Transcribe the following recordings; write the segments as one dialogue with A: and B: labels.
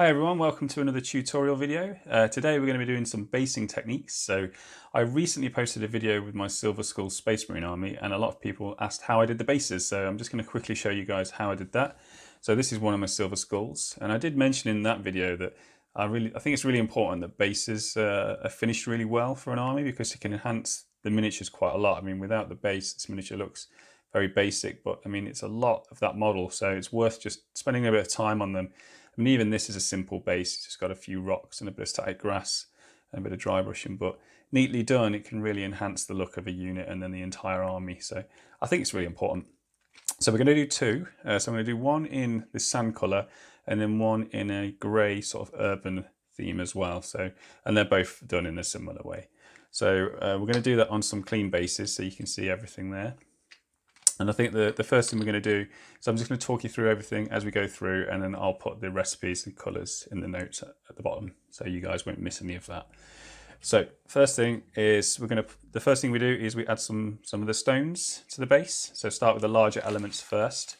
A: Hi everyone, welcome to another tutorial video. Today we're going to be doing some basing techniques. So I recently posted a video with my Silver Skull Space Marine army and a lot of people asked how I did the bases. So I'm just going to quickly show you guys how I did that. So this is one of my Silver Skulls, and I did mention in that video that I think it's really important that bases are finished really well for an army because it can enhance the miniatures quite a lot. I mean, without the base, this miniature looks very basic, but I mean, it's a lot of that model, so it's worth just spending a bit of time on them. I mean, even this is a simple base. It's just got a few rocks and a bit of static grass and a bit of dry brushing, but neatly done, it can really enhance the look of a unit and then the entire army. So I think it's really important. So we're going to do two. So I'm going to do one in this sand colour and then one in a grey sort of urban theme as well. So, and they're both done in a similar way. So we're going to do that on some clean bases so you can see everything there. And I think the first thing we're going to do, so I'm just going to talk you through everything as we go through, and then I'll put the recipes and colours in the notes at the bottom, so you guys won't miss any of that. So first thing is the first thing we do is we add some of the stones to the base. So start with the larger elements first.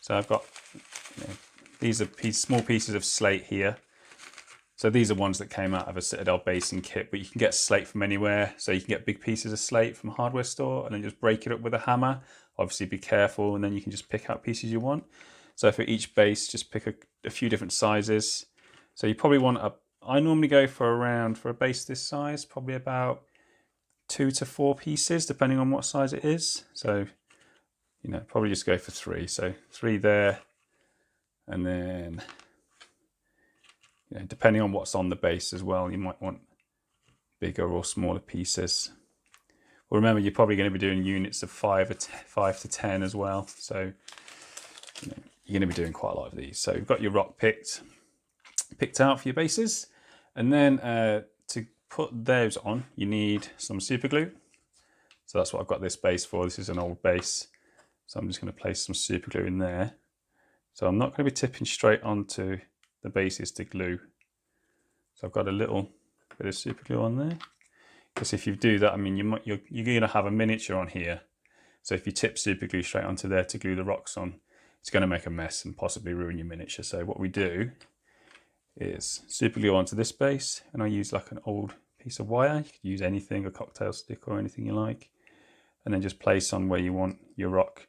A: So I've got, these are small pieces of slate here. So these are ones that came out of a Citadel basing kit, but you can get slate from anywhere. So you can get big pieces of slate from a hardware store and then just break it up with a hammer. Obviously be careful, and then you can just pick out pieces you want. So for each base, just pick a few different sizes. So you probably want I normally go for a base this size, probably about 2 to 4 pieces, depending on what size it is. So, probably just go for 3. So 3 there, and then, depending on what's on the base as well, you might want bigger or smaller pieces. Well, remember, you're probably going to be doing units of 5 to 10 as well. So you're going to be doing quite a lot of these. So you've got your rock picked out for your bases. And then to put those on, you need some super glue. So that's what I've got this base for. This is an old base. So I'm just going to place some super glue in there. So I'm not going to be tipping straight onto the bases to glue. So I've got a little bit of super glue on there. Because if you do that, I mean, you're going to have a miniature on here. So if you tip super glue straight onto there to glue the rocks on, it's going to make a mess and possibly ruin your miniature. So what we do is super glue onto this base, and I use like an old piece of wire. You could use anything, a cocktail stick or anything you like, and then just place on where you want your rock.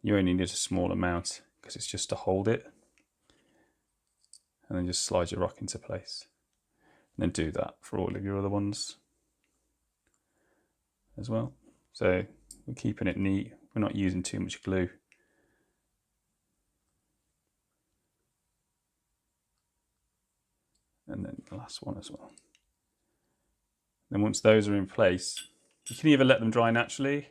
A: You only need a small amount because it's just to hold it, and then just slide your rock into place. And then do that for all of your other ones as well. So we're keeping it neat. We're not using too much glue. And then the last one as well. Then once those are in place, you can either let them dry naturally.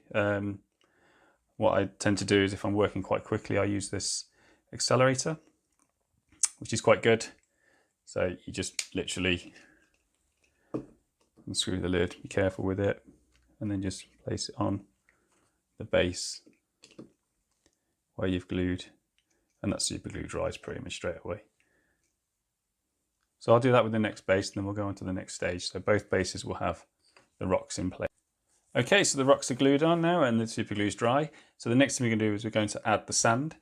A: What I tend to do is, if I'm working quite quickly, I use this accelerator, which is quite good. So you just literally unscrew the lid, be careful with it, and then just place it on the base where you've glued, and that super glue dries pretty much straight away. So I'll do that with the next base, and then we'll go on to the next stage. So both bases will have the rocks in place. Okay, so the rocks are glued on now and the super glue is dry. So the next thing we're going to do is we're going to add the sand.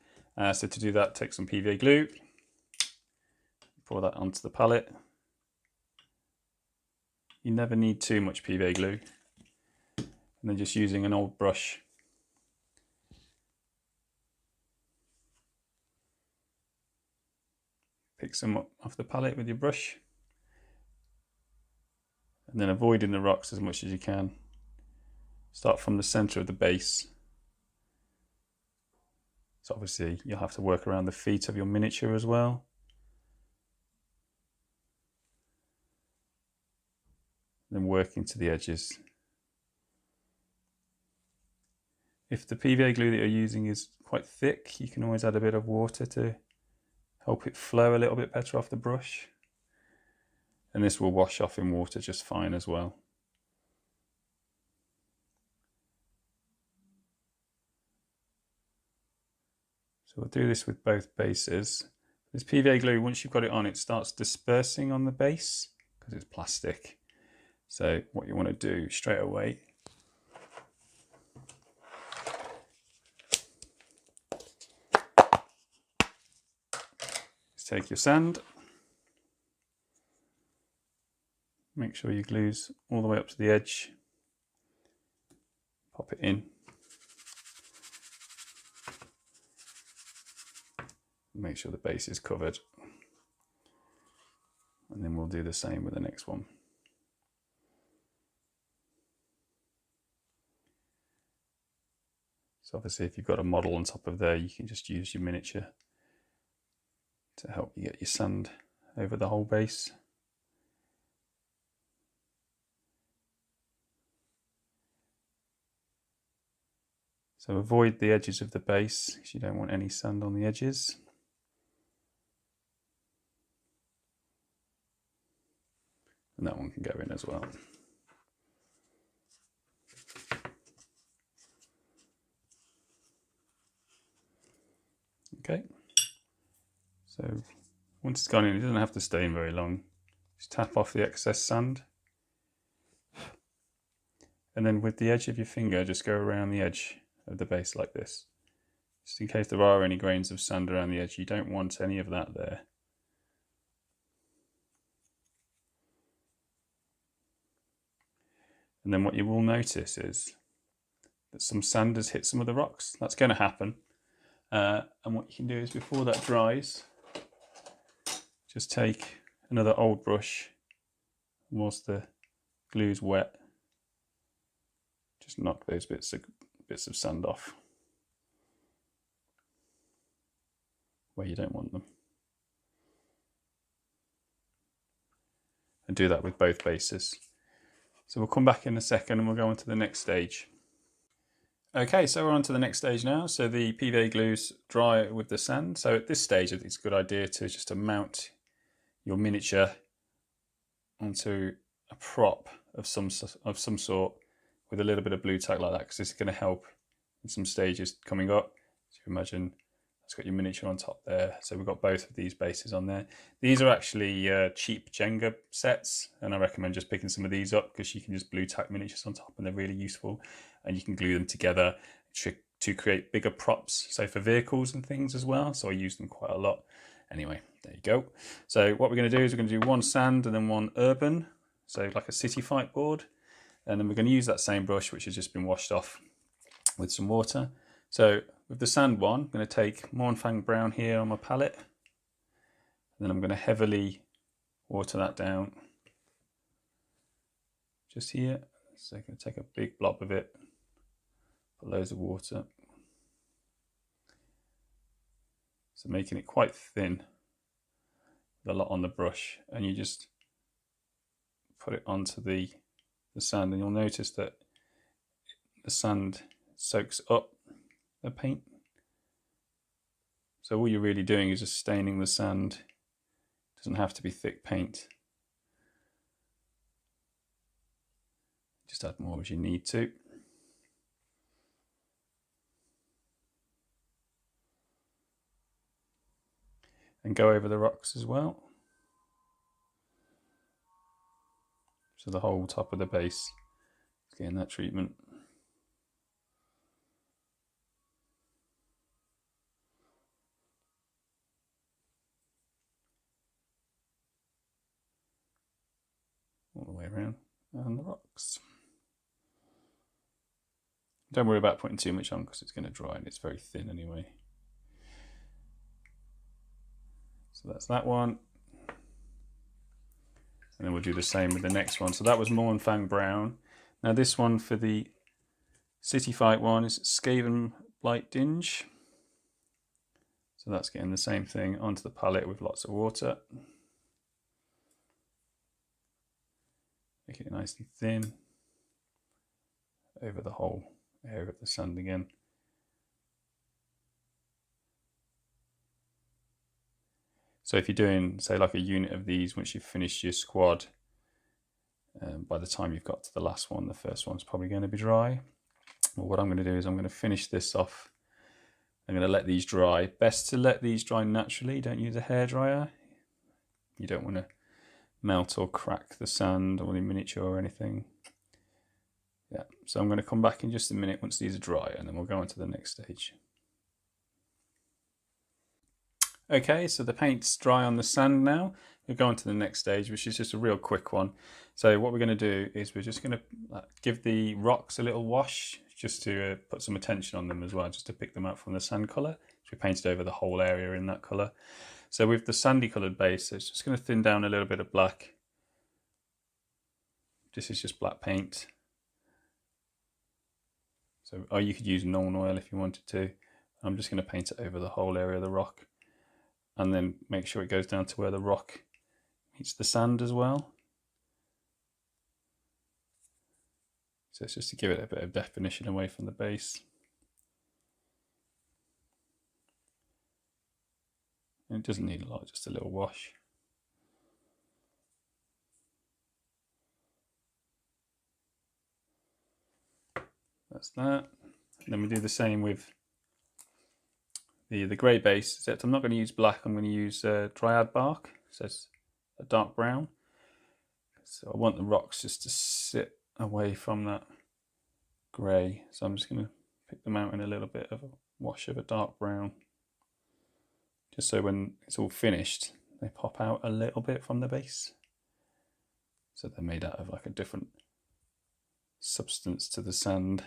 A: So to do that, take some PVA glue, pour that onto the palette. You never need too much PVA glue. And then just using an old brush, pick some up off the palette with your brush, and then avoiding the rocks as much as you can. Start from the center of the base. So obviously you'll have to work around the feet of your miniature as well. Then working to the edges. If the PVA glue that you're using is quite thick, you can always add a bit of water to help it flow a little bit better off the brush. And this will wash off in water just fine as well. So we'll do this with both bases. This PVA glue, once you've got it on, it starts dispersing on the base because it's plastic. So what you want to do straight away is take your sand Make sure your glue's all the way up to the edge. Pop it in. Make sure the base is covered. And then we'll do the same with the next one. So obviously if you've got a model on top of there, you can just use your miniature to help you get your sand over the whole base. So avoid the edges of the base because you don't want any sand on the edges. And that one can go in as well. Okay, so once it's gone in, it doesn't have to stay in very long. Just tap off the excess sand. And then with the edge of your finger, just go around the edge of the base like this. Just in case there are any grains of sand around the edge, you don't want any of that there. And then what you will notice is that some sand has hit some of the rocks. That's going to happen. And what you can do is before that dries, just take another old brush whilst the glue's wet. Just knock those bits of sand off where you don't want them. And do that with both bases. So we'll come back in a second and we'll go on to the next stage. Okay, so we're on to the next stage now. So the PVA glue's dry with the sand. So at this stage, I think it's a good idea to mount your miniature onto a prop of some sort with a little bit of blue tack like that, because this is going to help in some stages coming up. So you imagine it's got your miniature on top there. So we've got both of these bases on there. These are actually cheap Jenga sets, and I recommend just picking some of these up because you can just blue tack miniatures on top and they're really useful, and you can glue them together to create bigger props, so for vehicles and things as well. So I use them quite a lot. Anyway, there you go. So what we're going to do is we're going to do one sand and then one urban, so like a city fight board, and then we're going to use that same brush which has just been washed off with some water. So with the sand one, I'm going to take Mournfang Brown here on my palette, and then I'm going to heavily water that down just here. So I'm going to take a big blob of it, put loads of water. So making it quite thin with a lot on the brush, and you just put it onto the sand, and you'll notice that the sand soaks up the paint. So all you're really doing is just staining the sand. It doesn't have to be thick paint. Just add more as you need to. And go over the rocks as well. So the whole top of the base is getting that treatment. All the way around and the rocks. Don't worry about putting too much on because it's going to dry and it's very thin anyway. So that's that one. And then we'll do the same with the next one. So that was Mournfang Brown. Now this one for the City Fight one is Skaven Blight Dinge. So that's getting the same thing onto the palette with lots of water. Making it nicely thin over the whole area of the sand again. So if you're doing, say, like a unit of these, once you've finished your squad, by the time you've got to the last one, the first one's probably going to be dry. Well, what I'm going to do is I'm going to finish this off. I'm going to let these dry. Best to let these dry naturally. Don't use a hairdryer. You don't want to melt or crack the sand or the miniature or anything. Yeah, so I'm going to come back in just a minute once these are dry, and then we'll go on to the next stage. Okay, so the paint's dry on the sand now. We'll go on to the next stage, which is just a real quick one. So what we're going to do is we're just going to give the rocks a little wash, just to put some attention on them as well, just to pick them up from the sand colour. So we painted over the whole area in that colour. So with the sandy coloured base, it's just going to thin down a little bit of black. This is just black paint. So, or you could use Nuln Oil if you wanted to. I'm just going to paint it over the whole area of the rock, and then make sure it goes down to where the rock meets the sand as well. So it's just to give it a bit of definition away from the base. And it doesn't need a lot, just a little wash. That's that. And then we do the same with the grey base, except I'm not going to use black, I'm going to use dryad bark, so it's a dark brown. So I want the rocks just to sit away from that grey, so I'm just going to pick them out in a little bit of a wash of a dark brown, just so when it's all finished they pop out a little bit from the base, so they're made out of like a different substance to the sand,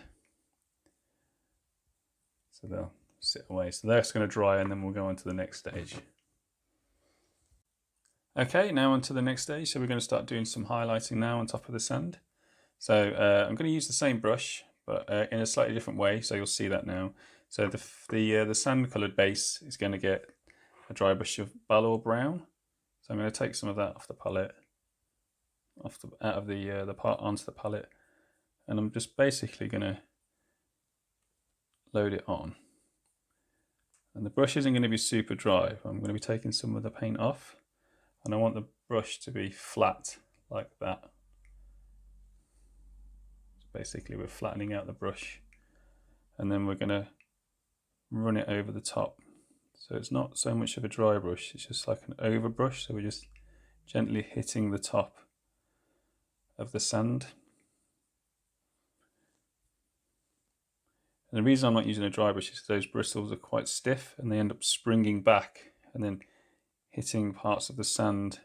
A: so they'll sit away. So that's going to dry, and then we'll go on to the next stage. Okay, now on to the next stage. So we're going to start doing some highlighting now on top of the sand. So I'm going to use the same brush, but in a slightly different way, so you'll see that now. So the sand coloured base is going to get a dry brush of Balor brown. So I'm going to take some of that off the palette, out of the part onto the palette, and I'm just basically going to load it on. And the brush isn't going to be super dry. I'm going to be taking some of the paint off, and I want the brush to be flat like that. So basically we're flattening out the brush, and then we're going to run it over the top. So it's not so much of a dry brush, it's just like an over brush, so we're just gently hitting the top of the sand. And the reason I'm not using a dry brush is because those bristles are quite stiff and they end up springing back and then hitting parts of the sand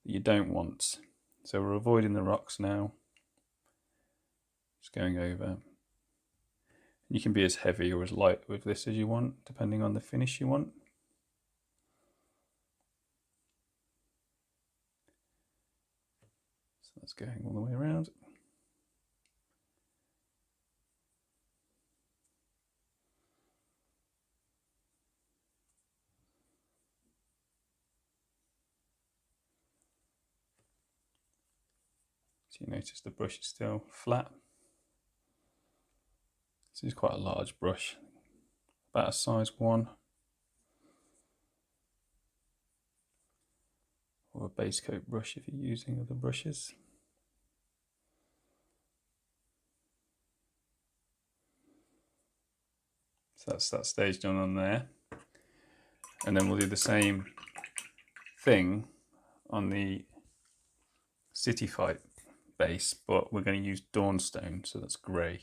A: that you don't want. So we're avoiding the rocks now, just going over. You can be as heavy or as light with this as you want, depending on the finish you want. So that's going all the way around. So you notice the brush is still flat. This is quite a large brush, about a size 1. Or a base coat brush if you're using other brushes. So that's that stage done on there. And then we'll do the same thing on the City Fight base, but we're going to use Dawnstone, so that's grey.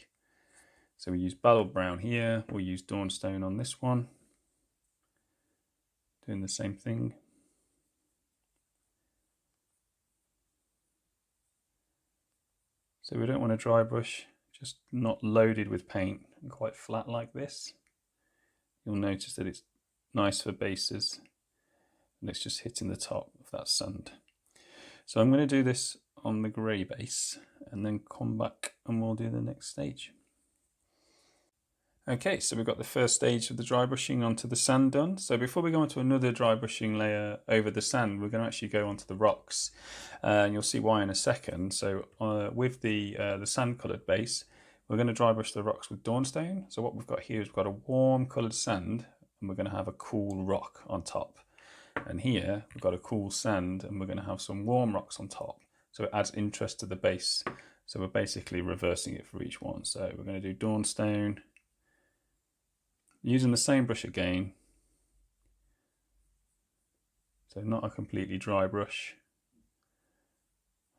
A: So we use Balor brown here, we'll use Dawnstone on this one. Doing the same thing. So we don't want a dry brush, just not loaded with paint and quite flat like this. You'll notice that it's nice for bases, and it's just hitting the top of that sand. So I'm going to do this on the grey base and then come back and we'll do the next stage. Okay, so we've got the first stage of the dry brushing onto the sand done. So before we go on to another dry brushing layer over the sand, we're going to actually go onto the rocks, and you'll see why in a second. So with the sand coloured base, we're going to dry brush the rocks with Dawnstone. So what we've got here is we've got a warm coloured sand, and we're going to have a cool rock on top. And here we've got a cool sand, and we're going to have some warm rocks on top. So it adds interest to the base. So we're basically reversing it for each one. So we're going to do Dawnstone, using the same brush again. So not a completely dry brush.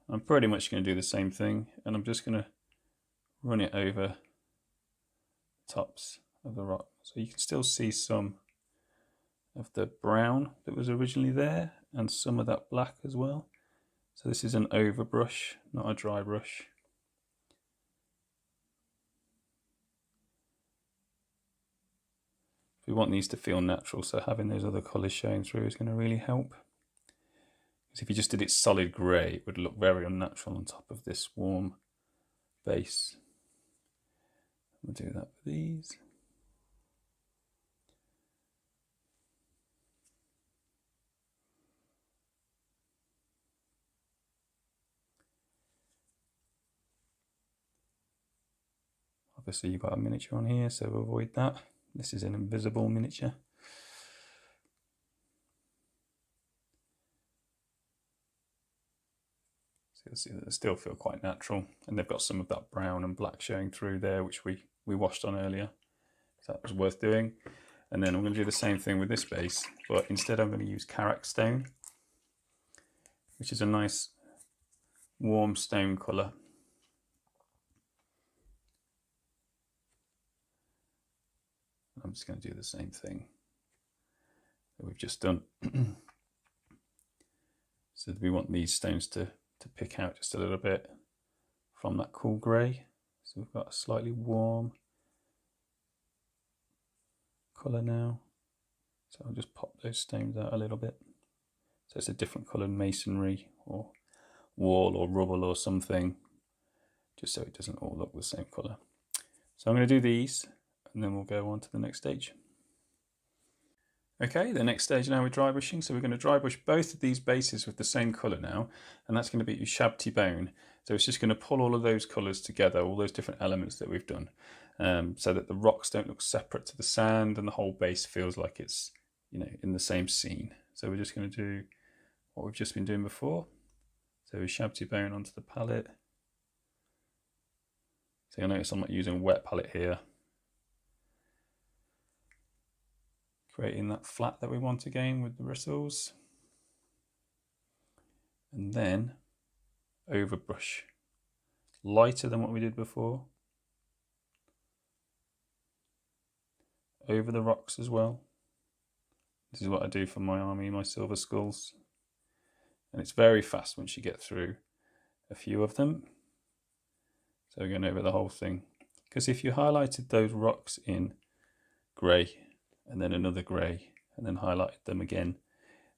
A: I'm pretty much going to do the same thing, and I'm just going to run it over the tops of the rock. So you can still see some of the brown that was originally there and some of that black as well. So this is an overbrush, not a dry brush. We want these to feel natural, so having those other colours showing through is going to really help. Because if you just did it solid grey, it would look very unnatural on top of this warm base. We'll do that with these. Obviously you've got a miniature on here, so avoid that. This is an invisible miniature. So you'll see that they still feel quite natural, and they've got some of that brown and black showing through there, which we washed on earlier. So that was worth doing. And then I'm going to do the same thing with this base, but instead I'm going to use Karak stone, which is a nice warm stone colour. I'm just going to do the same thing that we've just done. So we want these stones to pick out just a little bit from that cool grey. So we've got a slightly warm colour now. So I'll just pop those stones out a little bit. So it's a different coloured masonry or wall or rubble or something, just so it doesn't all look the same colour. So I'm going to do these, and then we'll go on to the next stage. Okay, the next stage now we're dry brushing. So we're going to dry brush both of these bases with the same colour now, and that's going to be Ushabti bone. So it's just going to pull all of those colours together, all those different elements that we've done, so that the rocks don't look separate to the sand, and the whole base feels like it's, you know, in the same scene. So we're just going to do what we've just been doing before. So Ushabti bone onto the palette. So you'll notice I'm not using a wet palette here. Creating that flat that we want again with the bristles. And then overbrush. Lighter than what we did before. Over the rocks as well. This is what I do for my army, my silver skulls. And it's very fast once you get through a few of them. So we're going over the whole thing. Because if you highlighted those rocks in grey, and then another grey, and then highlighted them again,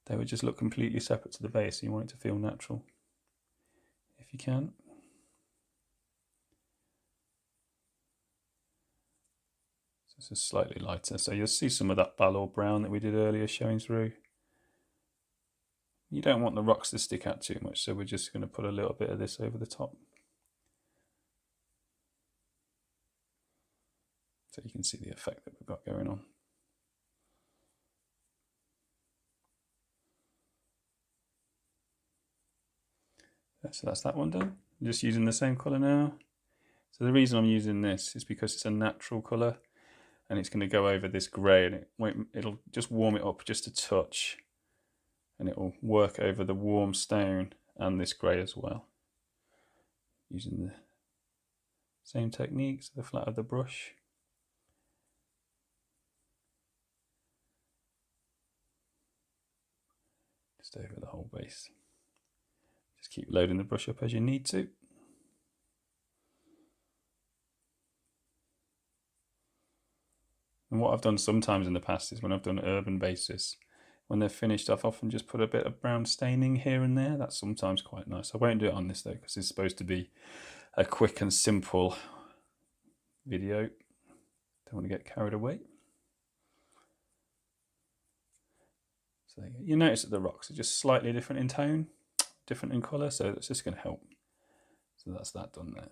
A: they would just look completely separate to the base. So you want it to feel natural, if you can. So this is slightly lighter, so you'll see some of that Balor brown that we did earlier showing through. You don't want the rocks to stick out too much, so we're just going to put a little bit of this over the top. So you can see the effect that we've got going on. So that's that one done. I'm just using the same colour now. So the reason I'm using this is because it's a natural colour, and it's going to go over this grey, and it'll just warm it up just a touch, and it will work over the warm stone and this grey as well. Using the same techniques, the flat of the brush. Just over the whole base. Just keep loading the brush up as you need to. And what I've done sometimes in the past is when I've done urban bases, when they're finished, I've often just put a bit of brown staining here and there. That's sometimes quite nice. I won't do it on this though, because it's supposed to be a quick and simple video. Don't want to get carried away. So you notice that the rocks are just slightly different in tone, different in colour, so that's just going to help. So that's that done there.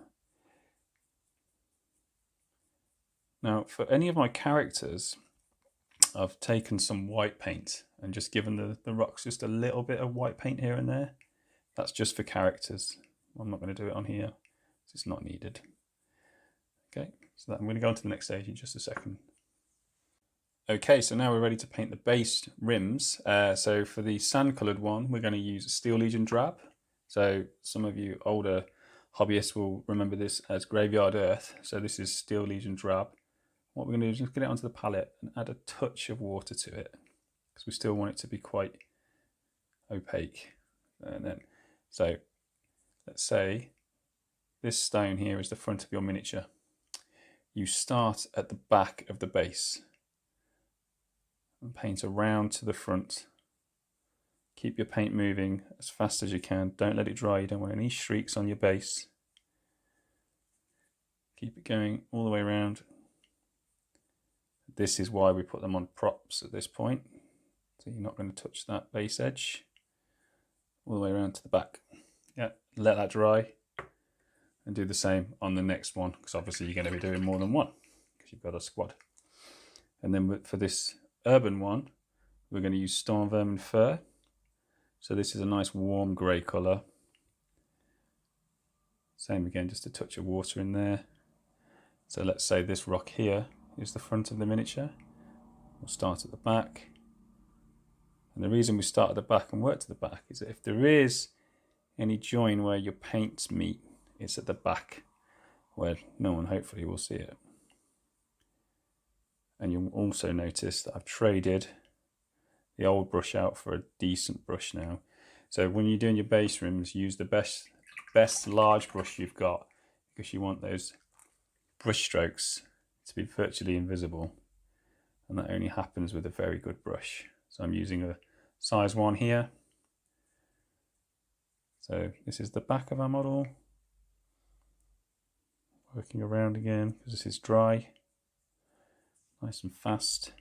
A: Now, for any of my characters, I've taken some white paint and just given the rocks just a little bit of white paint here and there. That's just for characters. I'm not going to do it on here. It's not needed. Okay, so I'm going to go on to the next stage in just a second. Okay, so now we're ready to paint the base rims. So for the sand coloured one, we're going to use Steel Legion Drab. So some of you older hobbyists will remember this as Graveyard Earth. So this is Steel Legion Drab. What we're going to do is just get it onto the palette and add a touch of water to it. because we still want it to be quite opaque. And then, so let's say this stone here is the front of your miniature. You start at the back of the base and paint around to the front. Keep your paint moving as fast as you can. Don't let it dry. You don't want any streaks on your base. Keep it going all the way around. This is why we put them on props at this point. So you're not going to touch that base edge. All the way around to the back. Yeah, let that dry. And do the same on the next one, because obviously you're going to be doing more than one, because you've got a squad. And then for this urban one, we're going to use Storm Vermin Fur. So this is a nice warm grey colour. Same again, just a touch of water in there. So let's say this rock here is the front of the miniature. We'll start at the back. And the reason we start at the back and work to the back is that if there is any join where your paints meet, it's at the back where no one hopefully will see it. And you'll also notice that I've traded the old brush out for a decent brush now. So when you're doing your base rims, use the best large brush you've got, because you want those brush strokes to be virtually invisible, and that only happens with a very good brush. So I'm using a size 1 here. So this is the back of our model. Working around again because this is dry, nice and fast.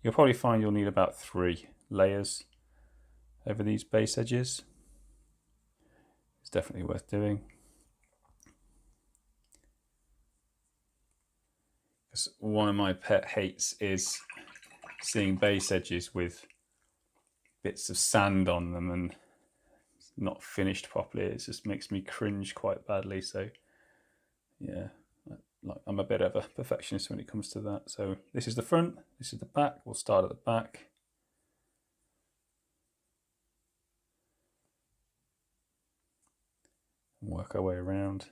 A: You'll probably find you'll need about 3 layers over these base edges. It's definitely worth doing. Because one of my pet hates is seeing base edges with bits of sand on them and not finished properly. It just makes me cringe quite badly. So yeah, I'm a bit of a perfectionist when it comes to that. So this is the front, this is the back. We'll start at the back. And work our way around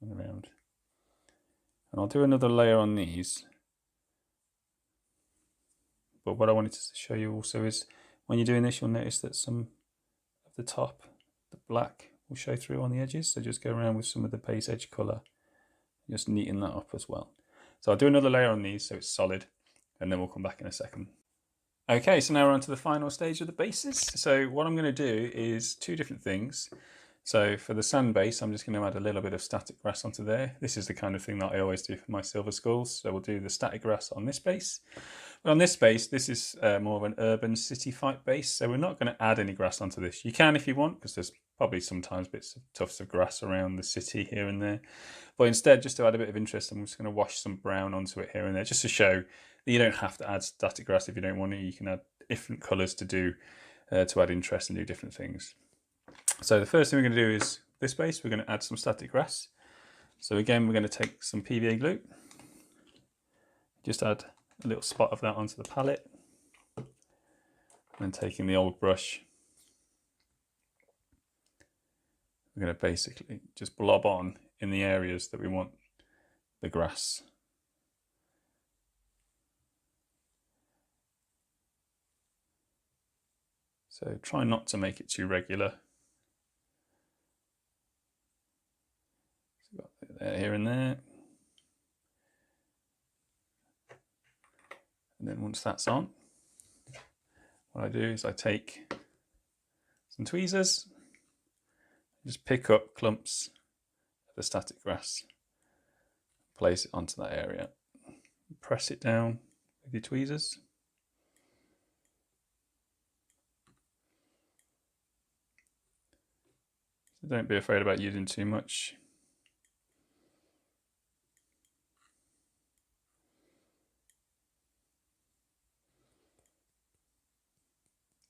A: and around. And I'll do another layer on these. But what I wanted to show you also is when you're doing this, you'll notice that some of the top, the black, will show through on the edges. So just go around with some of the base edge colour. Just neaten that up as well. So I'll do another layer on these so it's solid, and then we'll come back in a second. Okay, so now we're on to the final stage of the bases. So what I'm going to do is 2 different things. So for the sand base, I'm just going to add a little bit of static grass onto there. This is the kind of thing that I always do for my silver skulls. So we'll do the static grass on this base. But on this base, this is more of an urban city fight base. So we're not going to add any grass onto this. You can if you want, because there's probably sometimes bits of tufts of grass around the city here and there. But instead, just to add a bit of interest, I'm just going to wash some brown onto it here and there, just to show that you don't have to add static grass if you don't want to. You can add different colours to add interest and do different things. So the first thing we're going to do is this base, we're going to add some static grass. So again, we're going to take some PVA glue, just add a little spot of that onto the palette, and then taking the old brush, we're going to basically just blob on in the areas that we want the grass. So try not to make it too regular. So got there, here and there. And then once that's on, what I do is I take some tweezers, just pick up clumps of the static grass, place it onto that area, press it down with your tweezers. So don't be afraid about using too much.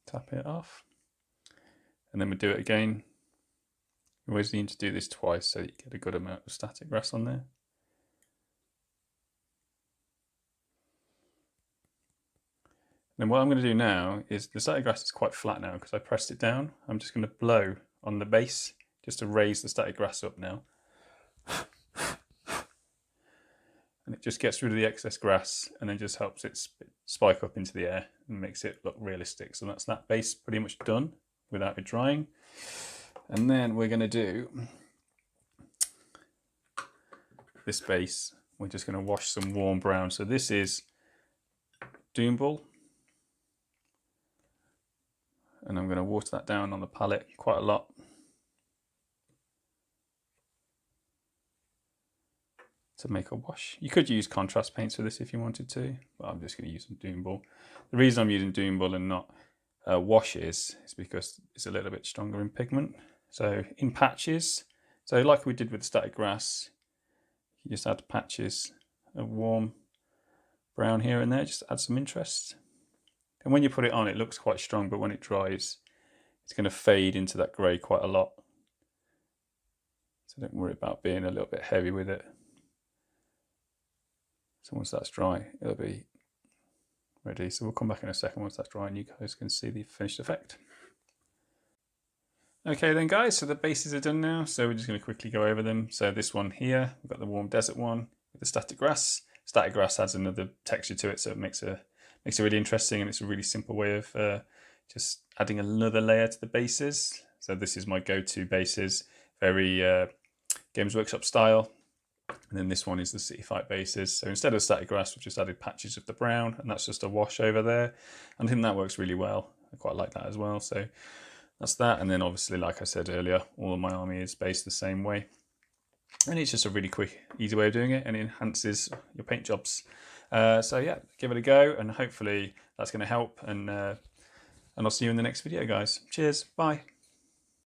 A: Tap it off, and then we do it again. You always need to do this twice so that you get a good amount of static grass on there. Then what I'm going to do now is, the static grass is quite flat now because I pressed it down. I'm just going to blow on the base just to raise the static grass up now. And just gets rid of the excess grass and then just helps it spike up into the air and makes it look realistic. So that's that base pretty much done without it drying. And then we're going to do this base. We're just going to wash some warm brown. So this is Doombull. And I'm going to water that down on the palette quite a lot. To make a wash. You could use contrast paints for this if you wanted to, but I'm just going to use some Doombull. The reason I'm using Doombull and not washes is because it's a little bit stronger in pigment. So in patches, so like we did with static grass, you just add patches of warm brown here and there, just add some interest. And when you put it on, it looks quite strong, but when it dries, it's going to fade into that grey quite a lot. So don't worry about being a little bit heavy with it. So once that's dry, it'll be ready. So we'll come back in a second once that's dry and you guys can see the finished effect. Okay then guys, so the bases are done now. So we're just going to quickly go over them. So this one here, we've got the warm desert one with the static grass. Static grass adds another texture to it, so it makes it really interesting, and it's a really simple way of just adding another layer to the bases. So this is my go-to bases, very Games Workshop style. And then this one is the City Fight bases. So instead of static grass, we've just added patches of the brown, and that's just a wash over there. And I think that works really well. I quite like that as well. So that's that. And then obviously, like I said earlier, all of my army is based the same way. And it's just a really quick, easy way of doing it, and it enhances your paint jobs. So yeah, give it a go, and hopefully that's going to help. And I'll see you in the next video, guys. Cheers. Bye.